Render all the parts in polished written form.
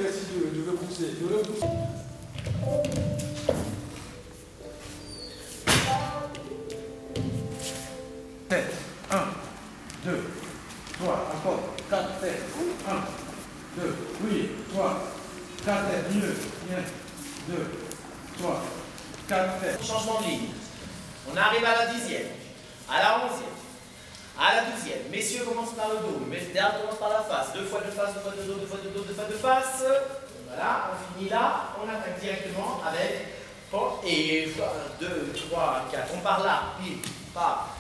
essayer de repousser. De repousser. Tête. 1, 2, 3, encore. 4 têtes. 1, 2, oui, 3, 4 têtes. Mieux. 1, 2, 3, 4 têtes. Changement de ligne. On arrive à la 10e, à la 11e, à la 12e. Messieurs commencent par le dos, mesdames commencent par la face. 2 fois de face, 2 fois de dos, 2 fois de dos, 2 fois de face. Voilà, on finit là, on attaque directement avec. Oh, et 1, 2, 3, 4. On part là, pile, pas.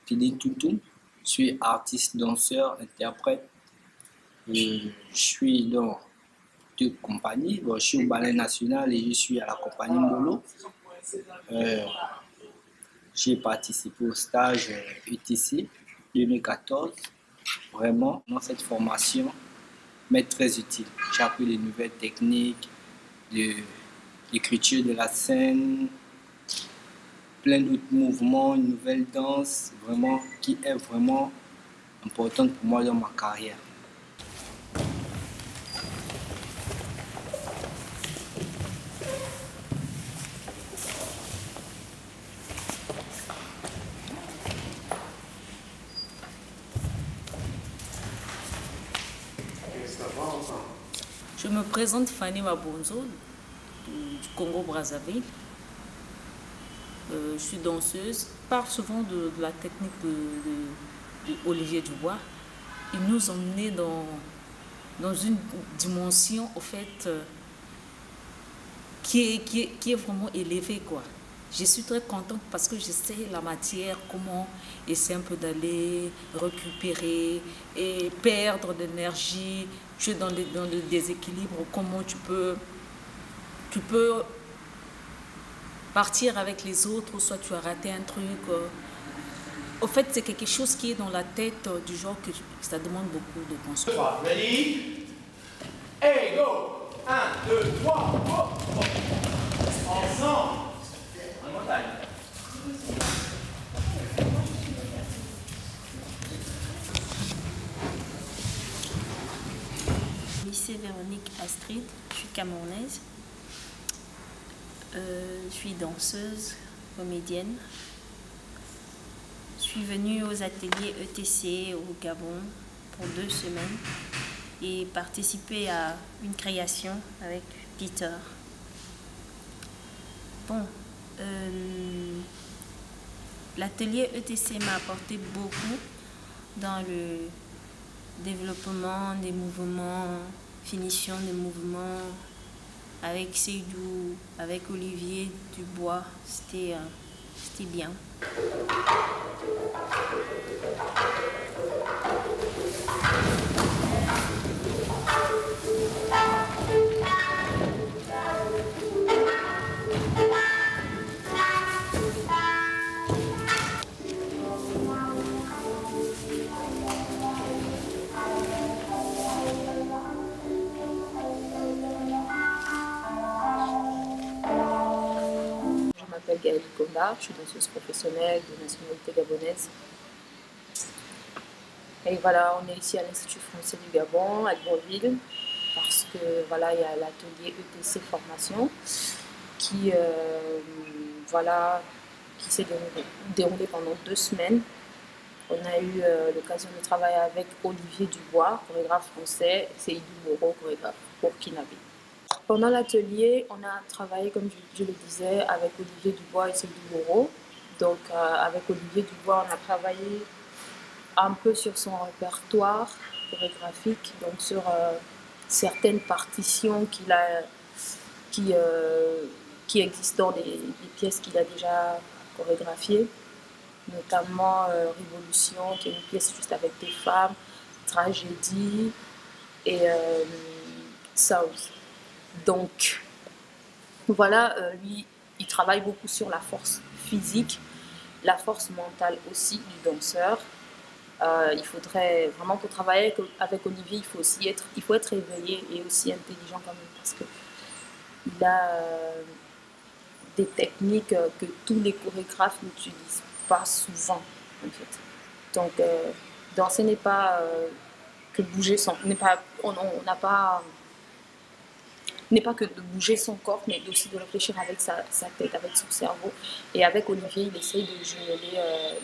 Kidin Toutou, je suis artiste, danseur, interprète. Je suis dans 2 compagnies. Bon, je suis au Ballet National et je suis à la compagnie Mbolo. J'ai participé au stage ETC 2014. Vraiment, dans cette formation m'est très utile. J'ai appris les nouvelles techniques de l'écriture de la scène, plein d'autres mouvements, une nouvelle danse, vraiment, qui est vraiment importante pour moi dans ma carrière. Je me présente Fanny Mabonzo du Congo-Brazzaville. Je suis danseuse. Je parle souvent de la technique de Olivier Dubois. Il nous emmenait dans une dimension au fait, qui est vraiment élevée, quoi. Je suis très contente parce que je sais la matière, comment essayer un peu d'aller récupérer et perdre d'énergie. Tu es dans le déséquilibre, comment tu peux partir avec les autres, soit tu as raté un truc. Au fait, c'est quelque chose qui est dans la tête du genre que ça demande beaucoup de concentration. Ready? Hey, go! 1, 2, 3, go! Ensemble! En montagne. Lycée Véronique Astrid, je suis camerounaise. Je suis danseuse, comédienne. Je suis venue aux ateliers ETC au Gabon pour 2 semaines et participer à une création avec Peter. Bon, l'atelier ETC m'a apporté beaucoup dans le développement des mouvements, finition des mouvements avec Seydou, avec Olivier Dubois. C'était bien. Je m'appelle Gaëlle Komba, je suis danseuse professionnelle de nationalité gabonaise. Et voilà, on est ici à l'Institut français du Gabon, à Libreville, parce que voilà, il y a l'atelier ETC formation qui s'est déroulé pendant 2 semaines. On a eu l'occasion de travailler avec Olivier Dubois, chorégraphe français, et Seydou Moro, chorégraphe burkinabé. Pendant l'atelier, on a travaillé, comme je le disais, avec Olivier Dubois et Seydou Moro. Donc, avec Olivier Dubois, on a travaillé un peu sur son répertoire chorégraphique, donc sur certaines partitions qui existent dans des pièces qu'il a déjà chorégraphiées, notamment Révolution, qui est une pièce juste avec des femmes, Tragédie et South. Donc, voilà, lui, il travaille beaucoup sur la force physique, la force mentale aussi du danseur. Il faudrait vraiment, pour travailler avec Olivier, il faut être éveillé et aussi intelligent quand même, parce que il a des techniques que tous les chorégraphes n'utilisent pas souvent, en fait. Donc, danser n'est pas que bouger son... on n'a pas... n'est pas que de bouger son corps, mais aussi de réfléchir avec sa tête, avec son cerveau. Et avec Olivier, il essaye de jumeler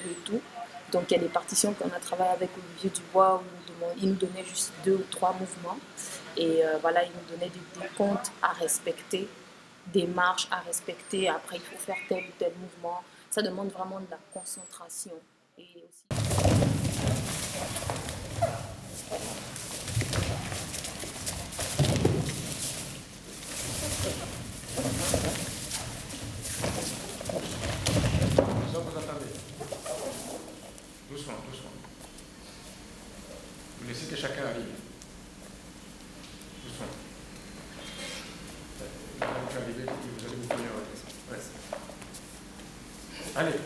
le tout. Donc il y a des partitions qu'on a travaillé avec Olivier Dubois où il nous donnait juste 2 ou 3 mouvements. Et voilà, il nous donnait des comptes à respecter, des marches à respecter. Après, il faut faire tel ou tel mouvement. Ça demande vraiment de la concentration. Et aussi... Doucement, doucement. Vous laissez que chacun arrive. Doucement. Vous allez arriver et vous allez vous prendre en tête. Allez.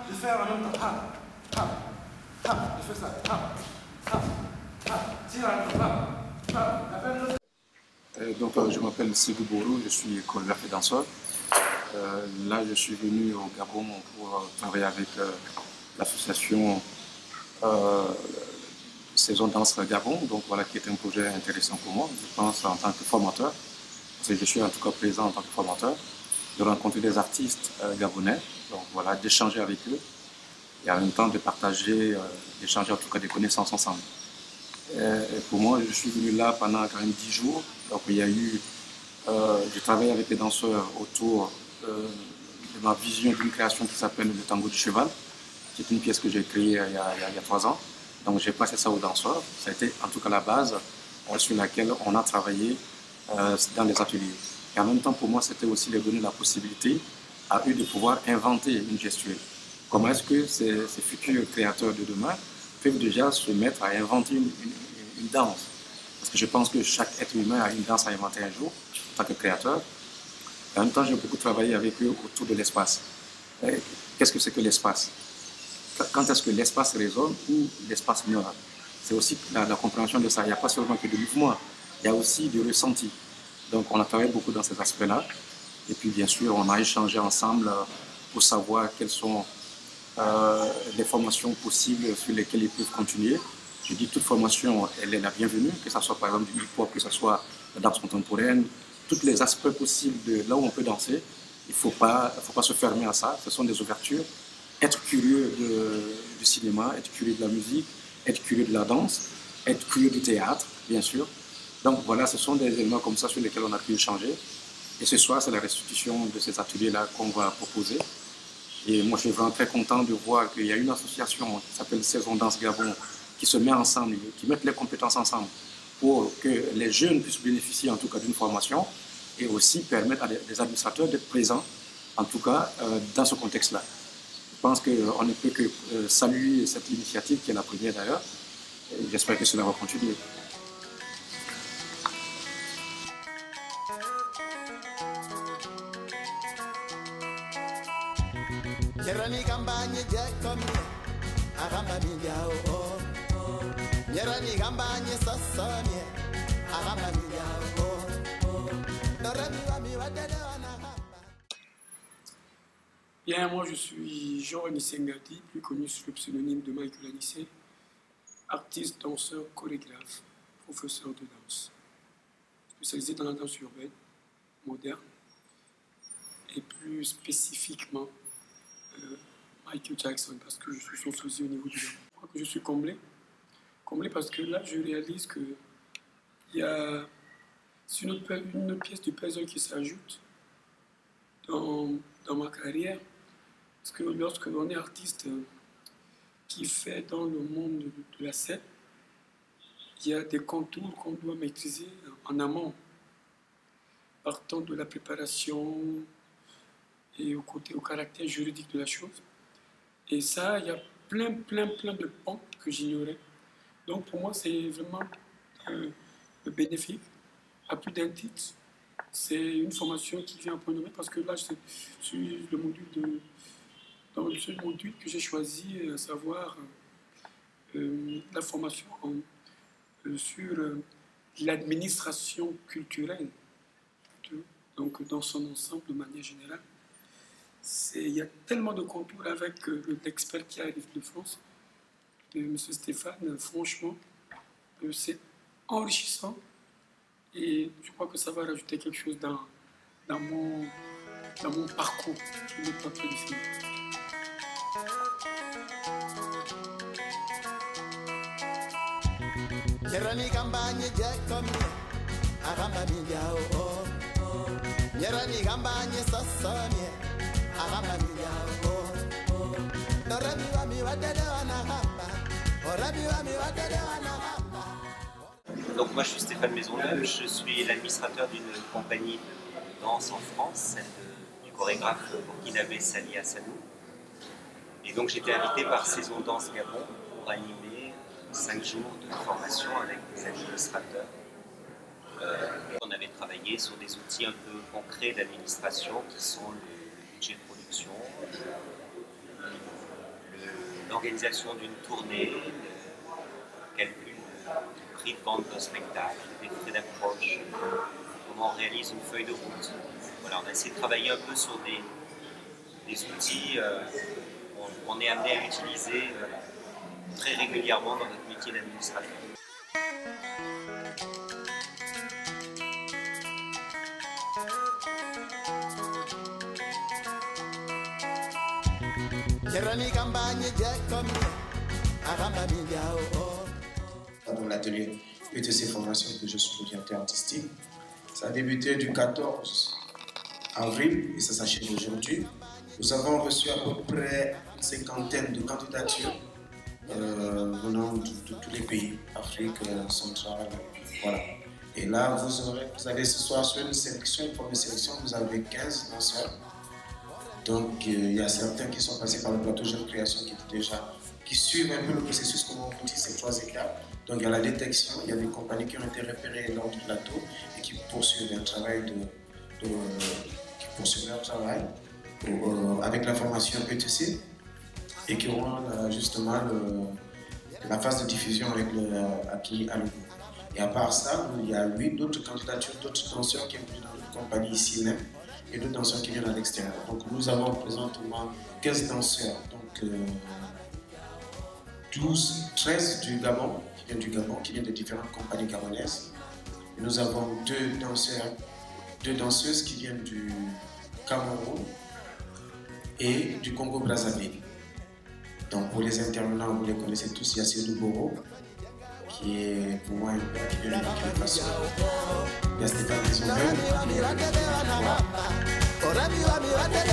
Je fais en même temps. Je fais ça. Donc, je m'appelle Ségou Bourou, je suis chorégraphe et danseur. Là, je suis venu au Gabon pour travailler avec l'association Saison Danse Gabon, donc voilà, qui est un projet intéressant pour moi, je pense, en tant que formateur, parce que je suis en tout cas présent en tant que formateur, de rencontrer des artistes gabonais, donc voilà, d'échanger avec eux, et en même temps de partager, d'échanger en tout cas des connaissances ensemble. Et pour moi, je suis venu là pendant quand même 10 jours, donc il y a eu, j'ai travaillé avec les danseurs autour de ma vision d'une création qui s'appelle Le Tango du Cheval. C'est une pièce que j'ai créée il y a 3 ans. Donc j'ai passé ça aux danseurs. Ça a été en tout cas la base sur laquelle on a travaillé dans les ateliers. Et en même temps, pour moi, c'était aussi leur donner la possibilité à eux de pouvoir inventer une gestuelle. Comment est-ce que ces futurs créateurs de demain peuvent déjà se mettre à inventer une danse? Parce que je pense que chaque être humain a une danse à inventer un jour, en tant que créateur. Et en même temps, j'ai beaucoup travaillé avec eux autour de l'espace. Qu'est-ce que c'est que l'espace? Quand est-ce que l'espace résonne ou l'espace meurt? C'est aussi la compréhension de ça. Il n'y a pas seulement que de mouvement, il y a aussi du ressenti. Donc on a travaillé beaucoup dans ces aspects-là. Et puis bien sûr, on a échangé ensemble pour savoir quelles sont les formations possibles sur lesquelles ils peuvent continuer. Je dis toute formation, elle est la bienvenue, que ce soit par exemple du hip-hop, que ce soit la danse contemporaine, tous les aspects possibles de là où on peut danser. Il ne faut pas se fermer à ça, ce sont des ouvertures. Être curieux du cinéma, être curieux de la musique, être curieux de la danse, être curieux du théâtre, bien sûr. Donc voilà, ce sont des éléments comme ça sur lesquels on a pu échanger. Et ce soir, c'est la restitution de ces ateliers-là qu'on va proposer. Et moi, je suis vraiment très content de voir qu'il y a une association qui s'appelle Saison Danse Gabon qui se met ensemble, qui met les compétences ensemble pour que les jeunes puissent bénéficier en tout cas d'une formation et aussi permettre à des administrateurs d'être présents, en tout cas dans ce contexte-là. Je pense qu'on ne peut que saluer cette initiative qui est la première d'ailleurs. J'espère que cela va continuer. Bien, moi je suis Jean Anissé Ngati, plus connu sous le pseudonyme de Michael Anissé, artiste, danseur, chorégraphe, professeur de danse, spécialisé dans la danse urbaine, moderne, et plus spécifiquement Michael Jackson, parce que je suis son sosie au niveau du danse. Je crois que je suis comblé parce que là je réalise qu'il y a une pièce du puzzle qui s'ajoute dans ma carrière. Parce que lorsque l'on est artiste qui fait dans le monde de la scène, il y a des contours qu'on doit maîtriser en amont, partant de la préparation et au caractère juridique de la chose. Et ça, il y a plein de pans que j'ignorais. Donc pour moi, c'est vraiment bénéfique. À plus d'un titre, c'est une formation qui vient en point nommé parce que là, je suis dans le seul module que j'ai choisi, à savoir la formation sur l'administration culturelle. Donc dans son ensemble, de manière générale. Il y a tellement de contours avec l'expert qui arrive de France, M. Stéphane. Franchement, c'est enrichissant et je crois que ça va rajouter quelque chose dans mon parcours qui n'est pas très défini. Donc moi je suis Stéphane Maisonneuve, je suis l'administrateur d'une compagnie de danse en France, celle du chorégraphe burkinabé Sali Hassanou. Et donc j'ai été invité par Saison Danse Gabon pour animer 5 jours de formation avec des administrateurs. On avait travaillé sur des outils un peu concrets d'administration qui sont le budget de production, l'organisation d'une tournée, le calcul du prix de vente d'un spectacle, des frais d'approche, comment on réalise une feuille de route. Voilà, on a essayé de travailler un peu sur des outils qu'on est amené à utiliser très régulièrement dans notre métier d'administrateur. Dans l'atelier ETC Formation que je suis le directeur artistique. Ça a débuté du 14 avril et ça s'achève aujourd'hui. Nous avons reçu à peu près une cinquantaine de candidatures venant de tous les pays, Afrique centrale, voilà. Et là, vous avez ce soir sur une sélection, une première sélection, vous avez 15 danseurs. Donc il y a certains qui sont passés par le plateau Jeune Création qui suivent un peu le processus, comme on vous dit, ces 3 étapes. Donc il y a la détection, il y a des compagnies qui ont été repérées lors du plateau et qui poursuivent un travail avec la formation PTC et qui auront justement la phase de diffusion avec acquis à l'eau. Et à part ça, il y a 8 d'autres candidatures, d'autres danseurs qui sont dans notre compagnie ici même et d'autres danseurs qui viennent à l'extérieur. Donc nous avons présentement 15 danseurs, donc 13 du Gabon, qui viennent de différentes compagnies gabonaises. Et nous avons 2 danseuses qui viennent du Cameroun et du Congo-Brazzaville. Donc pour les intervenants, vous les connaissez tous, il y a Cédou Boro, qui est pour moi un père qui vient de Burkina Faso. Il y a Stéphane Maisonneuve, qui vient de